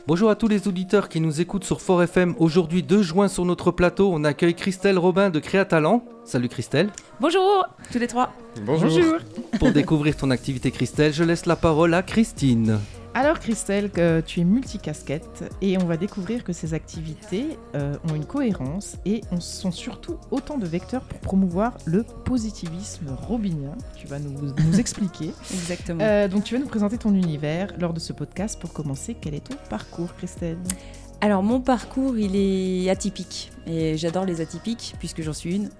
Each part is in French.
Bonjour à tous les auditeurs qui nous écoutent sur Fort FM. Aujourd'hui, 2 juin, sur notre plateau, on accueille Christelle Robin de Créatalent. Salut Christelle. Bonjour, tous les trois. Bonjour. Pour découvrir ton activité Christelle, je laisse la parole à Christine. Alors Christelle, tu es multicasquette et on va découvrir que ces activités ont une cohérence et sont surtout autant de vecteurs pour promouvoir le positivisme robinien. Tu vas nous expliquer. Exactement. Donc tu vas nous présenter ton univers lors de ce podcast. Pour commencer, quel est ton parcours Christelle ? Alors mon parcours, il est atypique et j'adore les atypiques puisque j'en suis une.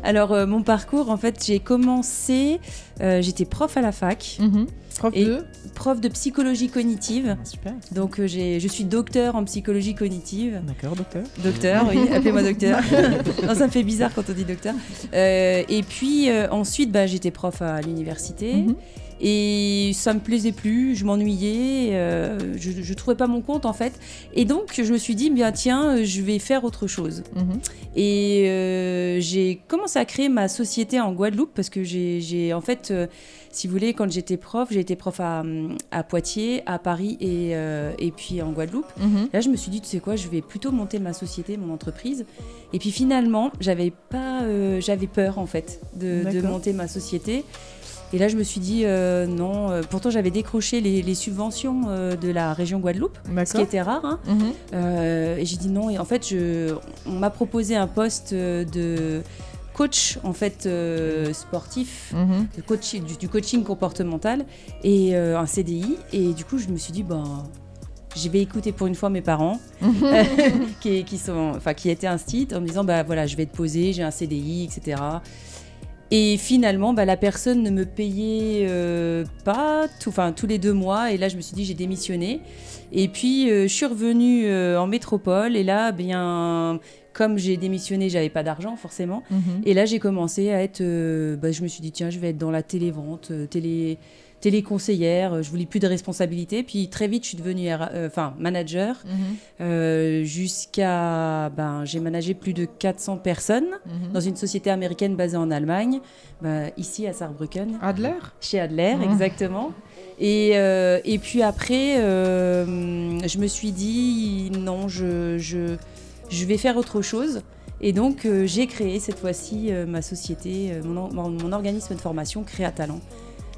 Alors mon parcours, en fait, j'ai commencé, j'étais prof à la fac. Prof de psychologie cognitive. Super. Donc je suis docteur en psychologie cognitive. D'accord, docteur. Docteur, oui, appelez-moi docteur. Non, ça me fait bizarre quand on dit docteur. Et puis ensuite, j'étais prof à l'université. Et ça me plaisait plus, je m'ennuyais, je trouvais pas mon compte en fait. Et donc je me suis dit, bien tiens, je vais faire autre chose. Et j'ai commencé à créer ma société en Guadeloupe parce que j'ai en fait, si vous voulez, quand j'ai été prof à Poitiers, à Paris et puis en Guadeloupe. Là je me suis dit, tu sais quoi, je vais plutôt monter ma société, mon entreprise. Et puis finalement, j'avais peur en fait de monter ma société. Et là, je me suis dit non. Pourtant, j'avais décroché les subventions de la région Guadeloupe, ce qui était rare. Et j'ai dit non. Et en fait, on m'a proposé un poste de coach en fait sportif, du coaching comportemental et un CDI. Et du coup, je me suis dit je vais écouter pour une fois mes parents qui étaient instits en me disant voilà, je vais te poser, j'ai un CDI, etc. Et finalement, la personne ne me payait pas tous les 2 mois. Et là, je me suis dit, j'ai démissionné. Et puis, je suis revenue en métropole. Et là, comme j'ai démissionné, j'avais pas d'argent forcément. Et là, j'ai commencé à être... je me suis dit, tiens, je vais être dans la télévente, téléconseillère. Je voulais plus de responsabilités. Puis très vite, je suis devenue manager. Jusqu'à... j'ai managé plus de 400 personnes dans une société américaine basée en Allemagne, ici à Saarbrücken. Adler ? Chez Adler, exactement. Et puis après, je me suis dit, non, je vais faire autre chose. Et donc, j'ai créé cette fois-ci ma société, mon organisme de formation Créatalent.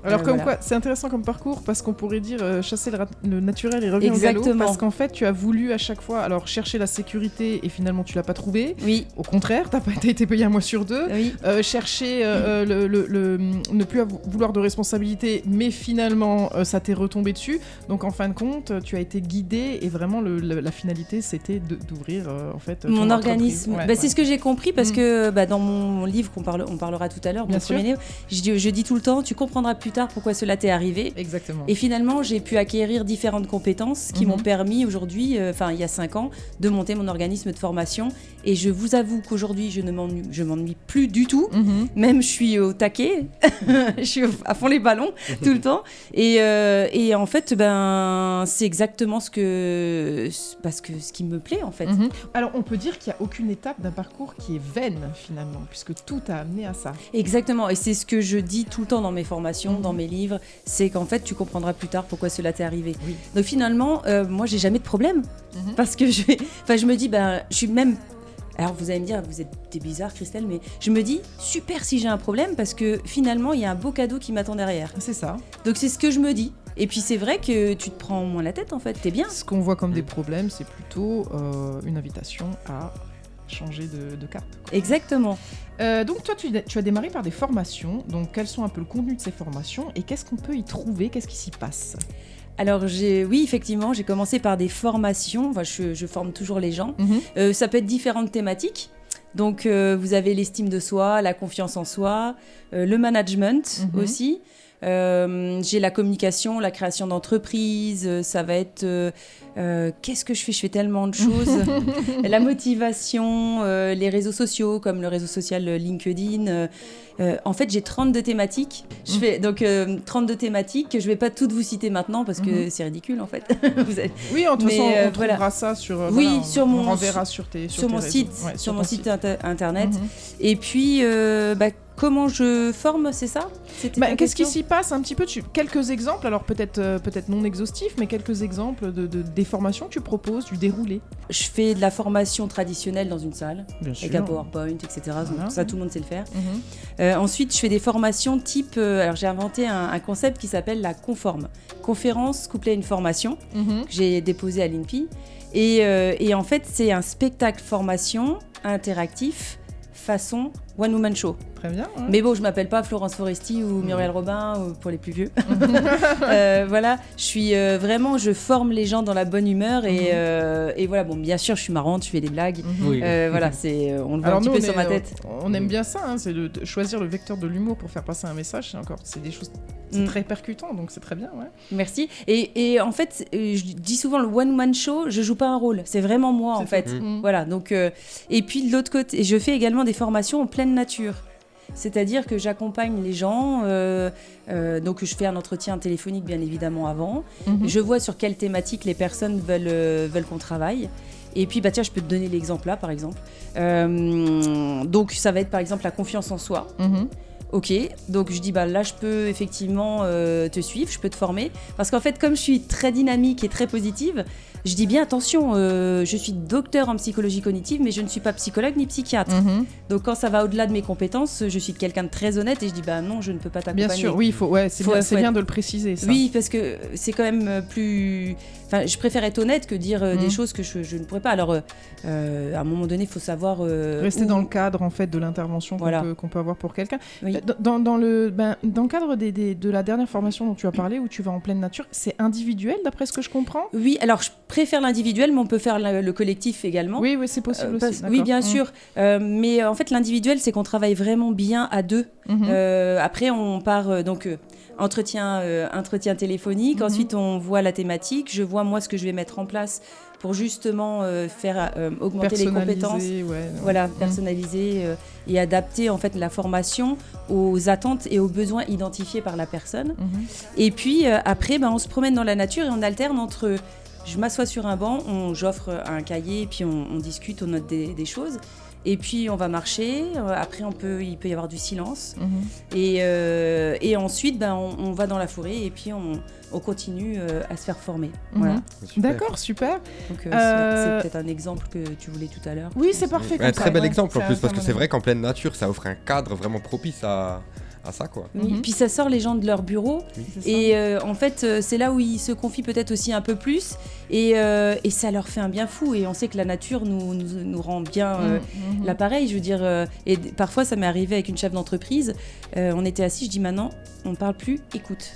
Alors quoi, c'est intéressant comme parcours parce qu'on pourrait dire chasser le naturel et revenir au galop, parce qu'en fait tu as voulu à chaque fois chercher la sécurité et finalement tu l'as pas trouvé. Oui. Au contraire, t'as pas été payé 1 mois sur 2. Oui. Chercher ne plus vouloir de responsabilité, mais finalement ça t'est retombé dessus. Donc en fin de compte, tu as été guidé et vraiment la finalité c'était d'ouvrir en fait mon organisme. C'est ce que j'ai compris parce que dans mon livre on parlera tout à l'heure, mon premier livre, je dis tout le temps, tu comprendras plus tard pourquoi cela t'est arrivé. Exactement. Et finalement, j'ai pu acquérir différentes compétences qui m'ont permis aujourd'hui, il y a 5 ans, de monter mon organisme de formation. Et je vous avoue qu'aujourd'hui, je m'ennuie plus du tout. Même je suis au taquet, je suis à fond les ballons tout le temps. Et en fait, c'est exactement ce qui me plaît en fait. Alors, on peut dire qu'il n'y a aucune étape d'un parcours qui est vaine finalement, puisque tout a amené à ça. Exactement. Et c'est ce que je dis tout le temps dans mes formations, dans mes livres, c'est qu'en fait tu comprendras plus tard pourquoi cela t'est arrivé. Oui. Donc finalement, moi j'ai jamais de problème parce que je me dis, je suis même... Alors vous allez me dire, vous êtes des bizarres Christelle, mais je me dis, super si j'ai un problème parce que finalement il y a un beau cadeau qui m'attend derrière. C'est ça. Donc c'est ce que je me dis. Et puis c'est vrai que tu te prends moins la tête en fait, t'es bien. Ce qu'on voit comme des problèmes, c'est plutôt une invitation à changer de cap. Exactement. Donc toi, tu as démarré par des formations. Donc quels sont un peu le contenu de ces formations et qu'est-ce qu'on peut y trouver ? Qu'est-ce qui s'y passe ? Alors oui, effectivement, j'ai commencé par des formations. Je forme toujours les gens. Ça peut être différentes thématiques. Donc vous avez l'estime de soi, la confiance en soi, le management aussi. J'ai la communication, la création d'entreprise, ça va être qu'est-ce que je fais tellement de choses. La motivation, les réseaux sociaux comme le réseau social LinkedIn. En fait, j'ai 32 thématiques. Je fais donc 32 thématiques que je vais pas toutes vous citer maintenant parce que c'est ridicule en fait. Oui, en toute façon, on trouvera ça sur on renverra sur mon site internet. Et puis comment je forme, c'est ça? Qu'est-ce qui s'y passe un petit peu? Quelques exemples, alors peut-être non exhaustifs, mais quelques exemples des formations que tu proposes, du déroulé. Je fais de la formation traditionnelle dans une salle, avec un PowerPoint, etc. Donc ça, tout le monde sait le faire. Ensuite, je fais des formations type... alors j'ai inventé un concept qui s'appelle la Conforme. Conférence couplée à une formation que j'ai déposée à l'INPI. Et en fait, c'est un spectacle formation interactif façon One Woman Show. Très bien. Ouais. Mais bon, je m'appelle pas Florence Foresti ou Muriel Robin ou pour les plus vieux. Voilà, je suis vraiment, je forme les gens dans la bonne humeur et voilà. Bon, bien sûr, je suis marrante, je fais des blagues. Oui. Voilà, on le voit un petit peu sur ma tête. On aime bien ça, c'est de choisir le vecteur de l'humour pour faire passer un message. C'est des choses très percutant, donc c'est très bien. Ouais. Merci. Et en fait, je dis souvent le One Woman Show, je joue pas un rôle, c'est vraiment moi en fait. Voilà. Donc et puis de l'autre côté, je fais également des formations en pleine nature. C'est-à-dire que j'accompagne les gens, donc je fais un entretien téléphonique bien évidemment avant. Je vois sur quelle thématique les personnes veulent qu'on travaille. Et puis, tiens, je peux te donner l'exemple là, par exemple. Donc, ça va être par exemple la confiance en soi. Ok, donc je dis là je peux effectivement te suivre, je peux te former. Parce qu'en fait, comme je suis très dynamique et très positive, je dis bien attention, je suis docteur en psychologie cognitive, mais je ne suis pas psychologue ni psychiatre. Donc quand ça va au-delà de mes compétences, je suis quelqu'un de très honnête et je dis non, je ne peux pas t'accompagner. Bien sûr, oui, c'est bien de le préciser. Ça. Oui, parce que c'est quand même plus... Enfin, je préfère être honnête que dire des choses que je ne pourrais pas. Alors, à un moment donné, il faut savoir... rester dans le cadre en fait de l'intervention qu'on peut avoir pour quelqu'un. Oui. Dans le cadre de la dernière formation dont tu as parlé, où tu vas en pleine nature, c'est individuel d'après ce que je comprends? Oui, alors je préfère l'individuel, mais on peut faire le collectif également. Oui, c'est possible aussi. Oui, bien sûr. Mais en fait, l'individuel, c'est qu'on travaille vraiment bien à deux. Après, on part entretien téléphonique. Ensuite, on voit la thématique. Je vois moi ce que je vais mettre en place pour justement faire augmenter les compétences. Voilà, personnaliser et adapter en fait la formation aux attentes et aux besoins identifiés par la personne. Et puis après, on se promène dans la nature et on alterne entre... Je m'assois sur un banc, j'offre un cahier, et puis on discute, on note des choses. Et puis on va marcher, après il peut y avoir du silence. Et ensuite, on va dans la forêt et puis on continue à se faire former. Voilà. D'accord, super. Donc c'est peut-être un exemple que tu voulais tout à l'heure. Oui, c'est parfait. Un très bel exemple en plus, parce que c'est vrai qu'en pleine nature, ça offre un cadre vraiment propice à ça, quoi. Oui, puis ça sort les gens de leur bureau et en fait c'est là où ils se confient peut-être aussi un peu plus et ça leur fait un bien fou et on sait que la nature nous rend bien l'appareil, je veux dire et parfois ça m'est arrivé avec une chef d'entreprise, on était assis, je dis maintenant on parle plus, écoute.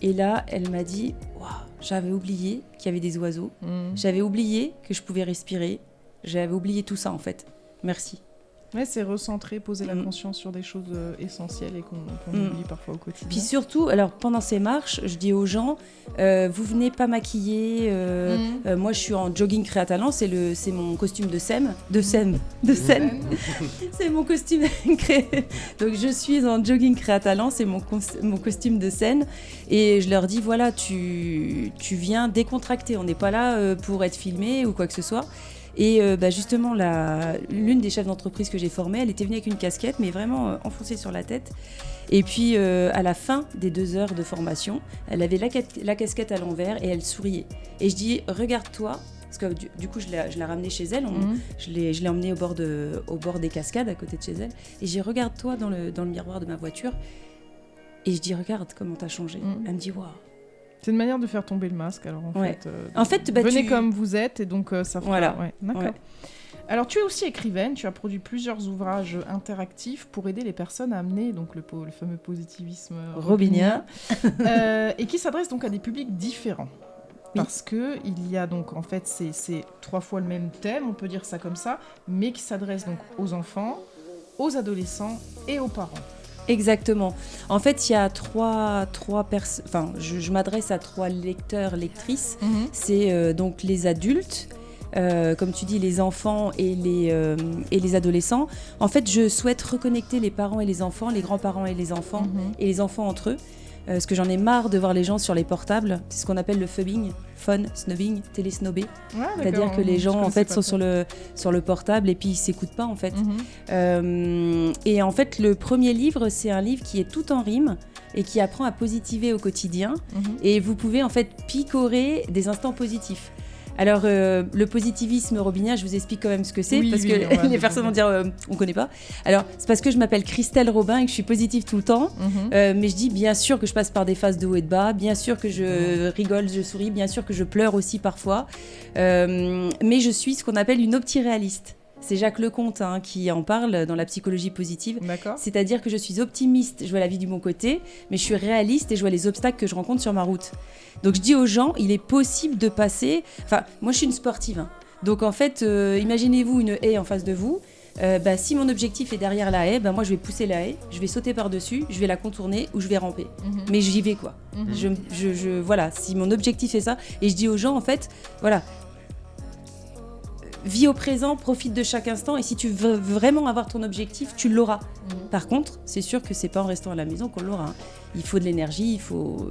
Et là elle m'a dit waouh, j'avais oublié qu'il y avait des oiseaux, j'avais oublié que je pouvais respirer, j'avais oublié tout ça en fait, merci. Ouais, c'est recentrer, poser la conscience sur des choses essentielles et qu'on oublie parfois au quotidien. Puis surtout, alors pendant ces marches, je dis aux gens, vous venez pas maquiller. Moi, je suis en jogging créatalent, c'est mon costume de scène. C'est mon costume Donc je suis en jogging créatalent, c'est mon costume de scène. Et je leur dis, voilà, tu viens décontracter. On n'est pas là pour être filmé ou quoi que ce soit. Et justement, l'une des chefs d'entreprise que j'ai formée, elle était venue avec une casquette, mais vraiment enfoncée sur la tête. Et puis, à la fin des 2 heures de formation, elle avait la casquette à l'envers et elle souriait. Et je dis, regarde-toi, parce que du coup, je l'ai ramenée chez elle, je l'ai emmenée au bord des cascades, à côté de chez elle. Et j'ai dit, regarde-toi dans le miroir de ma voiture. Et je dis, regarde comment t'as changé. Elle me dit, waouh. C'est une manière de faire tomber le masque, alors en fait, venez comme vous êtes et donc ça fera... Voilà. Ouais, d'accord. Ouais. Alors tu es aussi écrivaine, tu as produit plusieurs ouvrages interactifs pour aider les personnes à amener donc le fameux positivisme robinien et qui s'adresse donc à des publics différents. Parce que il y a donc en fait c'est 3 fois le même thème, on peut dire ça comme ça, mais qui s'adresse donc aux enfants, aux adolescents et aux parents. Exactement. En fait, il y a trois personnes. Enfin, je m'adresse à 3 lecteurs, lectrices. C'est donc les adultes, comme tu dis, les enfants et les adolescents. En fait, je souhaite reconnecter les parents et les enfants, les grands-parents et les enfants, et les enfants entre eux. parce que j'en ai marre de voir les gens sur les portables. C'est ce qu'on appelle le phubbing, phone snubbing, télésnobé. Ouais, C'est-à-dire que les gens en fait sont sur le portable et puis ils s'écoutent pas en fait. Et en fait le premier livre, c'est un livre qui est tout en rime et qui apprend à positiver au quotidien. Et vous pouvez en fait picorer des instants positifs. Alors, le positivisme robinien, je vous explique quand même ce que c'est, parce que les personnes vont dire on connaît pas. Alors, c'est parce que je m'appelle Christelle Robin et que je suis positive tout le temps. Mais je dis bien sûr que je passe par des phases de haut et de bas, bien sûr que je rigole, je souris, bien sûr que je pleure aussi parfois. Mais je suis ce qu'on appelle une optiréaliste. C'est Jacques Lecomte qui en parle dans la psychologie positive. D'accord. C'est-à-dire que je suis optimiste, je vois la vie du bon côté, mais je suis réaliste et je vois les obstacles que je rencontre sur ma route. Donc je dis aux gens, il est possible de passer... Enfin, moi je suis une sportive. Donc en fait, imaginez-vous une haie en face de vous. Si mon objectif est derrière la haie, moi je vais pousser la haie, je vais sauter par-dessus, je vais la contourner ou je vais ramper. Mais j'y vais quoi. Voilà, si mon objectif est ça. Et je dis aux gens en fait, voilà... Vis au présent, profite de chaque instant et si tu veux vraiment avoir ton objectif, tu l'auras. Par contre, c'est sûr que c'est pas en restant à la maison qu'on l'aura. Il faut de l'énergie, il faut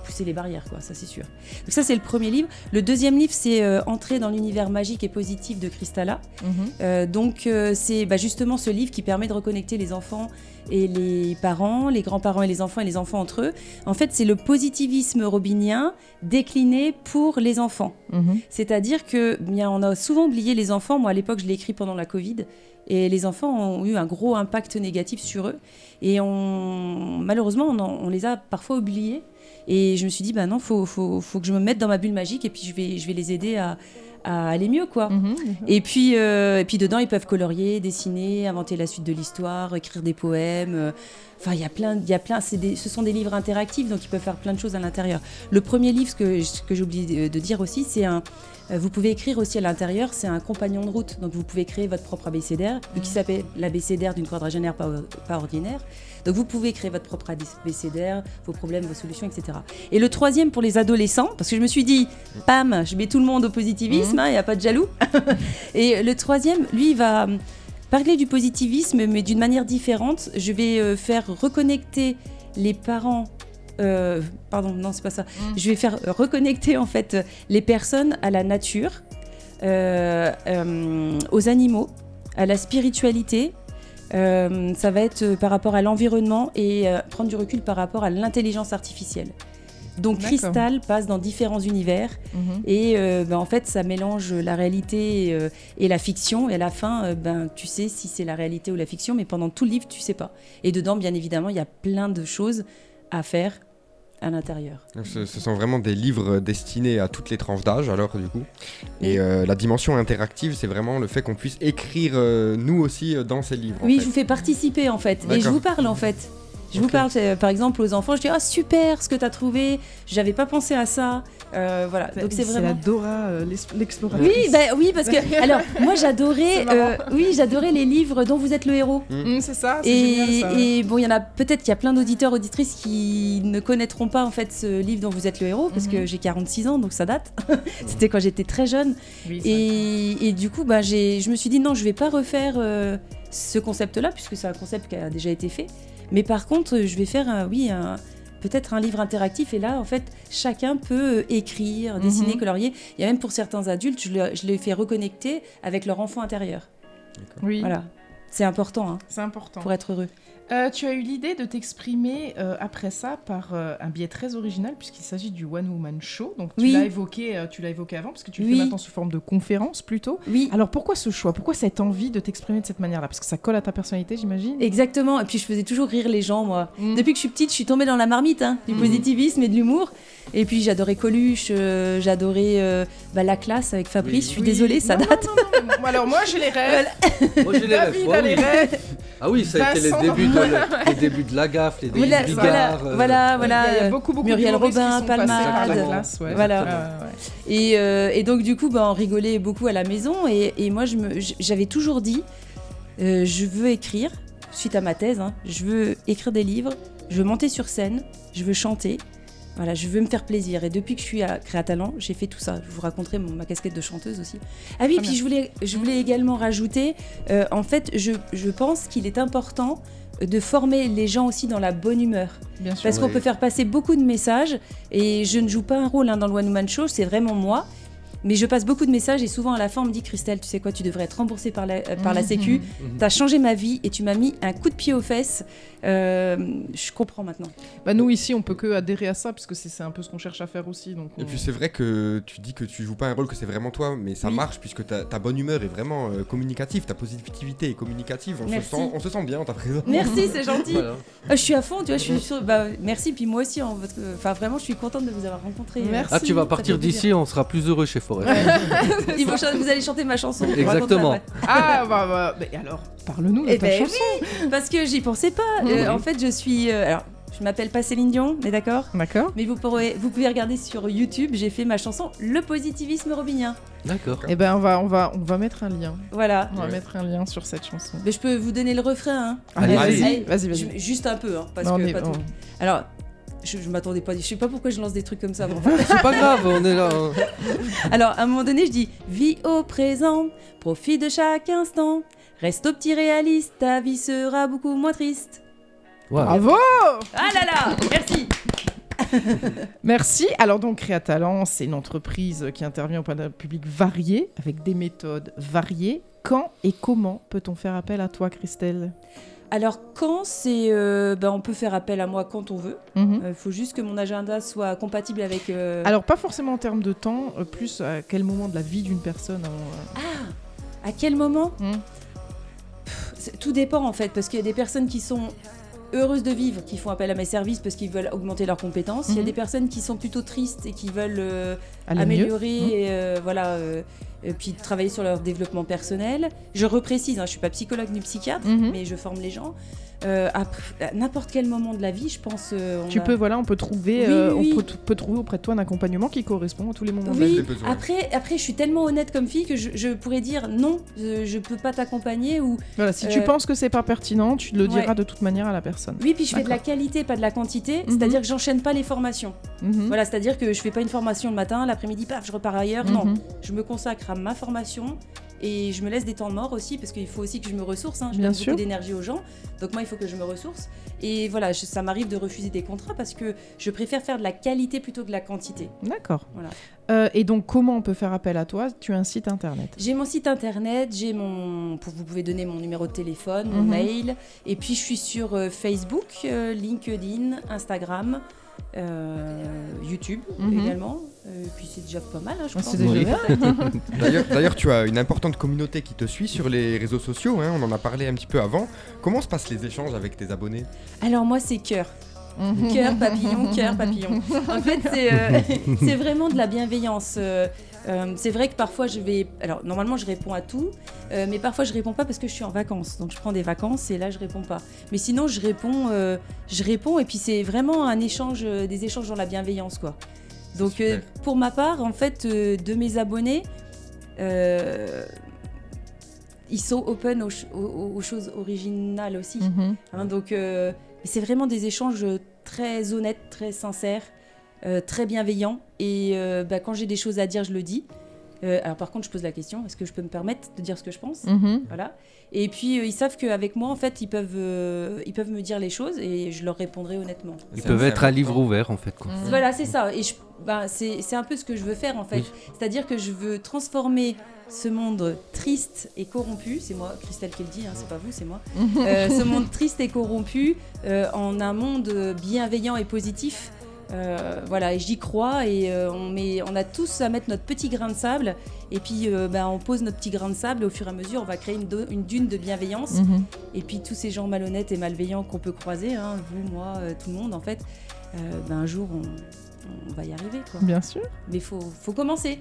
pousser les barrières, quoi, ça c'est sûr. Donc ça c'est le premier livre. Le deuxième livre c'est Entrer dans l'univers magique et positif de Kristalla. C'est justement ce livre qui permet de reconnecter les enfants et les parents, les grands-parents et les enfants entre eux. En fait, c'est le positivisme robinien décliné pour les enfants. C'est-à-dire que on a souvent oublié les enfants. Moi, à l'époque, je l'ai écrit pendant la Covid. Et les enfants ont eu un gros impact négatif sur eux. Et malheureusement, on les a parfois oubliés. Et je me suis dit, non, faut que je me mette dans ma bulle magique et puis je vais les aider à aller mieux, quoi. Et puis dedans, ils peuvent colorier, dessiner, inventer la suite de l'histoire, écrire des poèmes. Enfin, il y a plein. Ce sont des livres interactifs, donc ils peuvent faire plein de choses à l'intérieur. Le premier livre, ce que j'ai oublié de dire aussi, c'est vous pouvez écrire aussi à l'intérieur, c'est un compagnon de route. Donc vous pouvez créer votre propre abécédaire, qui s'appelle l'abécédaire d'une quadragénaire pas ordinaire. Donc vous pouvez créer votre propre abécédaire, vos problèmes, vos solutions, etc. Et le troisième pour les adolescents, parce que je me suis dit, pam, je mets tout le monde au positivisme, il n'y a pas de jaloux. Et le troisième, lui, il va parler du positivisme, mais d'une manière différente. Je vais faire reconnecter les parents. Pardon, non, c'est pas ça. Je vais faire reconnecter en fait les personnes à la nature, aux animaux, à la spiritualité. Ça va être par rapport à l'environnement et prendre du recul par rapport à l'intelligence artificielle. Donc Cristal passe dans différents univers et en fait ça mélange la réalité et la fiction et à la fin tu sais si c'est la réalité ou la fiction mais pendant tout le livre tu sais pas. Et dedans bien évidemment il y a plein de choses à faire à l'intérieur. Ce sont vraiment des livres destinés à toutes les tranches d'âge alors du coup. Et la dimension interactive, c'est vraiment le fait qu'on puisse écrire nous aussi dans ces livres. Oui, je vous fais participer en fait. Et je vous parle en fait. Je vous parle par exemple aux enfants, je dis super ce que tu as trouvé, j'avais pas pensé à ça. Voilà. Donc c'est vraiment la Dora l'exploratrice. Oui, parce que alors moi j'adorais les livres dont vous êtes le héros. C'est ça, c'est génial ça. Et bon, il y en a peut-être qu'il y a plein d'auditeurs auditrices qui ne connaîtront pas en fait ce livre dont vous êtes le héros parce que j'ai 46 ans donc ça date. C'était quand j'étais très jeune. Oui, et du coup je me suis dit non, je vais pas refaire ce concept-là puisque c'est un concept qui a déjà été fait. Mais par contre, je vais faire peut-être un livre interactif et là, en fait, chacun peut écrire, dessiner, colorier. Il y a même pour certains adultes, je les fais reconnecter avec leur enfant intérieur. Oui. Voilà. C'est important. C'est important. Pour être heureux. Tu as eu l'idée de t'exprimer après ça par un biais très original puisqu'il s'agit du One Woman Show. Donc tu l'as évoqué avant parce que tu le fais maintenant sous forme de conférence plutôt. Oui. Alors pourquoi ce choix ? Pourquoi cette envie de t'exprimer de cette manière-là ? Parce que ça colle à ta personnalité, j'imagine. Exactement. Et puis je faisais toujours rire les gens, moi. Depuis que je suis petite, je suis tombée dans la marmite du positivisme et de l'humour. Et puis j'adorais Coluche, j'adorais la classe avec Fabrice. Je suis désolée, ça date. Non. Alors moi j'ai les rêves. Moi j'ai les rêves. David a les rêves. Ah oui, ça a été les débuts de la gaffe, les débuts de Bigard. Voilà. Il y a beaucoup Muriel Robin, Palmade. Voilà. Et donc du coup, on rigolait beaucoup à la maison. Et moi, j'avais toujours dit, je veux écrire, suite à ma thèse, je veux écrire des livres, je veux monter sur scène, je veux chanter. Voilà, je veux me faire plaisir. Et depuis que je suis à Créatalent, j'ai fait tout ça. Je vous raconterai ma casquette de chanteuse aussi. Ah oui, puis je voulais également rajouter, en fait, je pense qu'il est important de former les gens aussi dans la bonne humeur. Bien sûr. Parce qu'on peut faire passer beaucoup de messages, et je ne joue pas un rôle dans le One Woman Show, c'est vraiment moi. Mais je passe beaucoup de messages et souvent à la fin on me dit Christelle, tu sais quoi, tu devrais être remboursée par la Sécu. T'as changé ma vie et tu m'as mis un coup de pied aux fesses. Je comprends maintenant. Bah nous ici on peut que adhérer à ça parce que c'est un peu ce qu'on cherche à faire aussi. Donc Et puis c'est vrai que tu dis que tu joues pas un rôle, que c'est vraiment toi, mais ça marche puisque ta bonne humeur est vraiment communicative, ta positivité est communicative. On se sent bien en ta présence. Merci, c'est gentil. Voilà. Je suis à fond, tu vois, je suis sûre. Merci, puis moi aussi. Enfin vraiment, je suis contente de vous avoir rencontré. Merci. Ah, tu vas Ça partir fait plaisir. d'ici, on sera plus heureux chez Forêt. Vous allez chanter ma chanson. Exactement. Ah bah mais alors parle-nous de Eh ta ben chanson. oui, parce que j'y pensais pas. En fait, je suis. Alors, je m'appelle pas Céline Dion, mais d'accord. D'accord. Mais vous pouvez regarder sur YouTube. J'ai fait ma chanson Le positivisme robinien. D'accord. Eh ben on va mettre un lien. Voilà. On va mettre un lien sur cette chanson. Mais je peux vous donner le refrain. Hein. Allez, Allez. vas-y. Juste un peu, hein, parce Non, que mais pas bon. tout. Alors, je m'attendais pas. Je sais pas pourquoi je lance des trucs comme ça. C'est pas grave, on est là. Hein. Alors, à un moment donné, je dis vis au présent, profite de chaque instant, reste au petit réaliste, ta vie sera beaucoup moins triste. Ouais. Bravo. Ah là là, merci. Merci. Alors donc Créatalent, c'est une entreprise qui intervient auprès d'un public varié, avec des méthodes variées. Quand et comment peut-on faire appel à toi, Christelle ? Alors, quand c'est. on peut faire appel à moi quand on veut. Il faut juste que mon agenda soit compatible avec. Alors pas forcément en termes de temps, plus à quel moment de la vie d'une personne À quel moment Tout dépend en fait, parce qu'il y a des personnes qui sont heureuses de vivre, qui font appel à mes services parce qu'ils veulent augmenter leurs compétences. Il y a des personnes qui sont plutôt tristes et qui veulent aller améliorer, et puis travailler sur leur développement personnel. Je reprécise, je suis pas psychologue ni psychiatre, mais je forme les gens. À n'importe quel moment de la vie, je pense. On peut trouver, Oui. on peut trouver auprès de toi un accompagnement qui correspond à tous les moments de la vie. Oui, après, je suis tellement honnête comme fille que je pourrais dire non, je peux pas t'accompagner ou. Voilà, si tu penses que c'est pas pertinent, tu le diras Ouais. de toute manière à la personne. Oui, puis je fais de la D'accord. qualité, pas de la quantité. C'est-à-dire que j'enchaîne pas les formations. Voilà. C'est-à-dire que je fais pas une formation le matin, l'après-midi, paf, je repars ailleurs. Non, je me consacre à ma formation. Et je me laisse des temps morts aussi, parce qu'il faut aussi que je me ressource. Je Bien donne sûr. beaucoup d'énergie aux gens. Donc moi, il faut que je me ressource. Et voilà, ça m'arrive de refuser des contrats parce que je préfère faire de la qualité plutôt que de la quantité. D'accord. Voilà. Et donc, comment on peut faire appel à toi ? Tu as un site internet. J'ai mon site internet, vous pouvez donner mon numéro de téléphone, mon mail. Et puis, je suis sur Facebook, LinkedIn, Instagram, YouTube également. Puis c'est déjà pas mal, je pense. C'est déjà bien. D'ailleurs, tu as une importante communauté qui te suit sur les réseaux sociaux, on en a parlé un petit peu avant. Comment se passent les échanges avec tes abonnés ? Alors moi, c'est cœur. Cœur, papillon, cœur, papillon. En fait, c'est vraiment de la bienveillance. C'est vrai que parfois alors normalement je réponds à tout, mais parfois je réponds pas parce que je suis en vacances. Donc je prends des vacances et là je réponds pas. Mais sinon je réponds et puis c'est vraiment des échanges dans la bienveillance, quoi. Donc pour ma part, en fait, de mes abonnés, ils sont open aux choses originales aussi. Donc c'est vraiment des échanges très honnêtes, très sincères, très bienveillants. Et quand j'ai des choses à dire, je le dis. Alors par contre, je pose la question, est-ce que je peux me permettre de dire ce que je pense ? Voilà. Et puis ils savent qu'avec moi, en fait, ils peuvent me dire les choses et je leur répondrai honnêtement. Ils peuvent être un livre ouvert, en fait. Quoi. Voilà, c'est ça. Et c'est un peu ce que je veux faire, en fait. Oui. C'est-à-dire que je veux transformer ce monde triste et corrompu, c'est moi, Christelle qui le dit, c'est pas vous, c'est moi. Ce monde triste et corrompu en un monde bienveillant et positif. Voilà, et j'y crois et on a tous à mettre notre petit grain de sable et puis on pose notre petit grain de sable et au fur et à mesure on va créer une dune de bienveillance et puis tous ces gens malhonnêtes et malveillants qu'on peut croiser, vous, moi, tout le monde en fait, un jour on va y arriver, quoi. Bien sûr. Mais faut commencer.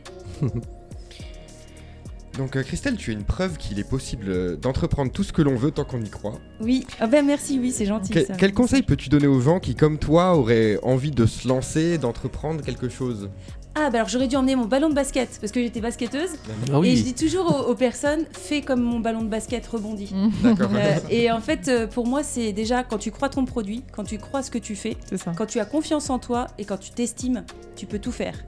Donc Christelle, tu es une preuve qu'il est possible d'entreprendre tout ce que l'on veut tant qu'on y croit. Oui, merci, oui, c'est gentil. Ça. Quel conseil peux-tu donner aux gens qui, comme toi, auraient envie de se lancer, d'entreprendre quelque chose ? Ah, bah alors j'aurais dû emmener mon ballon de basket parce que j'étais basketteuse. Ah oui. Et je dis toujours aux personnes, fais comme mon ballon de basket rebondit. D'accord. Et en fait, pour moi, c'est déjà quand tu crois ton produit, quand tu crois ce que tu fais, C'est ça. quand tu as confiance en toi et quand tu t'estimes, tu peux tout faire.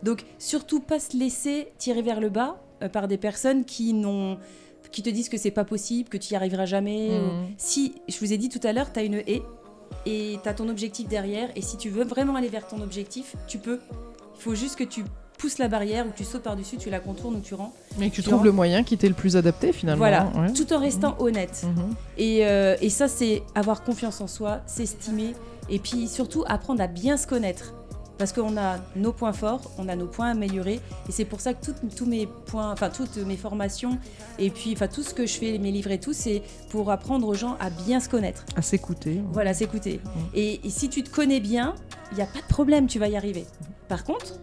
Donc, surtout pas se laisser tirer vers le bas par des personnes qui te disent que c'est pas possible, que tu y arriveras jamais. Si, je vous ai dit tout à l'heure, tu as une haie et tu as ton objectif derrière. Et si tu veux vraiment aller vers ton objectif, tu peux. Il faut juste que tu pousses la barrière ou tu sautes par-dessus, tu la contournes ou tu rends. Mais que tu trouves le moyen qui t'est le plus adapté finalement. Voilà, Ouais. tout en restant honnête. Et ça, c'est avoir confiance en soi, s'estimer et puis surtout apprendre à bien se connaître. Parce qu'on a nos points forts, on a nos points améliorés. Et c'est pour ça que toutes mes formations et puis tout ce que je fais, mes livres et tout, c'est pour apprendre aux gens à bien se connaître. À s'écouter. Voilà, s'écouter. Et si tu te connais bien, il n'y a pas de problème, tu vas y arriver. Par contre,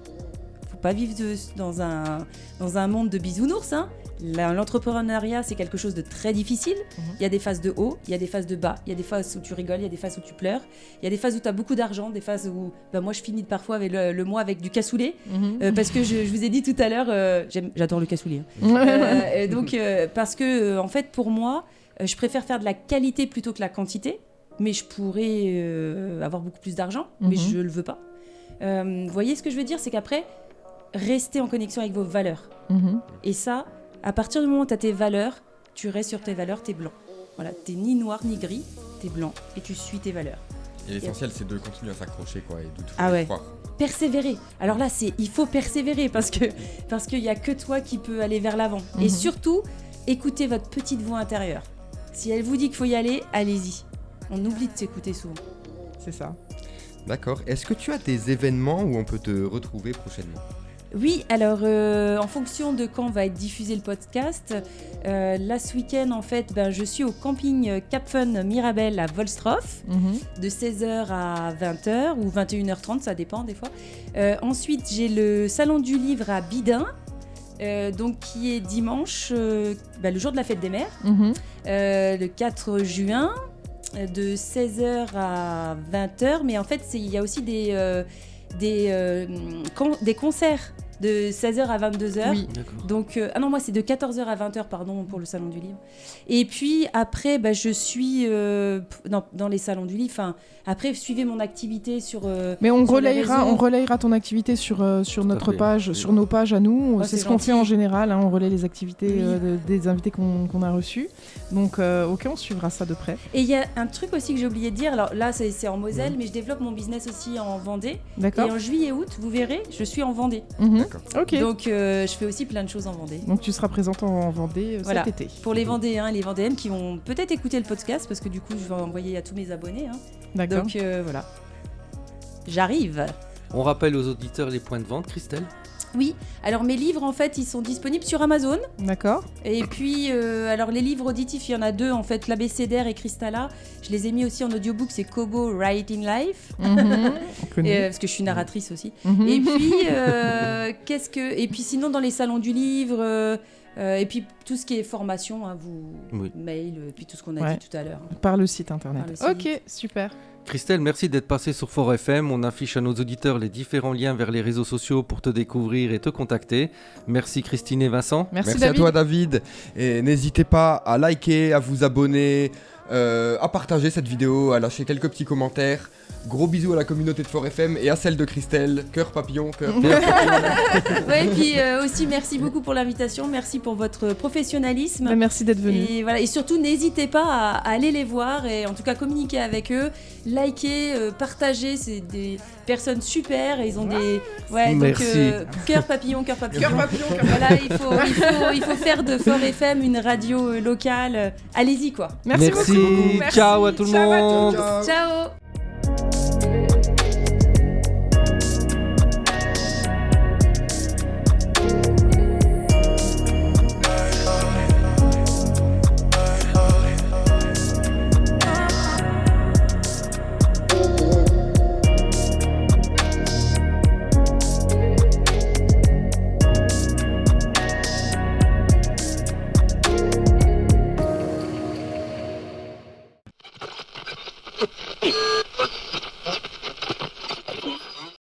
faut pas vivre dans un monde de bisounours, hein. L'entrepreneuriat, c'est quelque chose de très difficile. Il y a des phases de haut, il y a des phases de bas, il y a des phases où tu rigoles, il y a des phases où tu pleures, il y a des phases où tu as beaucoup d'argent, des phases où moi je finis parfois avec le mois avec du cassoulet, parce que je vous ai dit tout à l'heure, j'adore le cassoulet. Hein. Donc parce que en fait pour moi, je préfère faire de la qualité plutôt que la quantité, mais je pourrais avoir beaucoup plus d'argent, mais je le veux pas. Vous voyez ce que je veux dire, c'est qu'après, restez en connexion avec vos valeurs. Et ça, à partir du moment où tu as tes valeurs, tu restes sur tes valeurs, t'es blanc. Voilà, t'es ni noir ni gris, t'es blanc et tu suis tes valeurs. Et l'essentiel, c'est de continuer à s'accrocher, quoi, et de tout croire. Persévérer. Alors là, il faut persévérer parce qu'il y a que toi qui peux aller vers l'avant. Et surtout, écoutez votre petite voix intérieure. Si elle vous dit qu'il faut y aller, allez-y. On oublie de s'écouter souvent. C'est ça. D'accord. Est-ce que tu as des événements où on peut te retrouver prochainement ? Oui, alors en fonction de quand va être diffusé le podcast, là ce week-end en fait, je suis au camping Cap Fun Mirabel à Volstroff, de 16h à 20h ou 21h30, ça dépend des fois. Ensuite j'ai le salon du livre à Bidin, donc qui est dimanche, le jour de la fête des mères, le 4 juin, de 16h à 20h, mais en fait il y a aussi des concerts de 16h à 22h. Oui, d'accord. Donc, moi c'est de 14h à 20h, pardon, pour le salon du livre. Et puis après, je suis dans les salons du livre. Enfin, après, suivez mon activité sur. Mais on sur les réseaux. relayera ton activité sur notre page, sur nos pages à nous. Oh, c'est ce qu'on gentil. fait en général. On relaie les activités Oui. des invités qu'on a reçus. Donc, ok, on suivra ça de près. Et il y a un truc aussi que j'ai oublié de dire. Alors là, c'est en Moselle, mais je développe mon business aussi en Vendée. D'accord. Et en juillet-août, vous verrez, je suis en Vendée. Ok. Donc, je fais aussi plein de choses en Vendée. Donc tu seras présente en Vendée Voilà. cet été. Pour les Vendéens et les Vendéennes qui vont peut-être écouter le podcast, parce que du coup, je vais envoyer à tous mes abonnés. Hein. D'accord. Donc voilà. J'arrive. On rappelle aux auditeurs les points de vente, Christelle. Oui, alors mes livres en fait ils sont disponibles sur Amazon D'accord. et puis alors les livres auditifs il y en a deux en fait, l'Abécédaire et Cristalla, je les ai mis aussi en audiobook, c'est Kobo Writing Life parce que je suis narratrice aussi. Et puis et puis sinon dans les salons du livre et puis tout ce qui est formation, hein, mail, puis tout ce qu'on a dit tout à l'heure. Par le site internet. Par le site. Ok, super. Christelle, merci d'être passée sur Fort FM. On affiche à nos auditeurs les différents liens vers les réseaux sociaux pour te découvrir et te contacter. Merci Christine et Vincent. Merci à toi David. Et n'hésitez pas à liker, à vous abonner, à partager cette vidéo, à lâcher quelques petits commentaires. Gros bisous à la communauté de Fort FM et à celle de Christelle. Cœur papillon, cœur papillon. Ouais, et puis aussi merci beaucoup pour l'invitation, merci pour votre professionnalisme. Merci d'être venu. Et, voilà, et surtout n'hésitez pas à aller les voir et en tout cas communiquer avec eux, liker, partager, c'est des personnes super et ils ont des... Ouais, merci. Donc cœur papillon. Voilà, il faut faire de Fort FM une radio locale. Allez-y quoi. Merci beaucoup. Merci. Ciao à tout le monde. Ciao.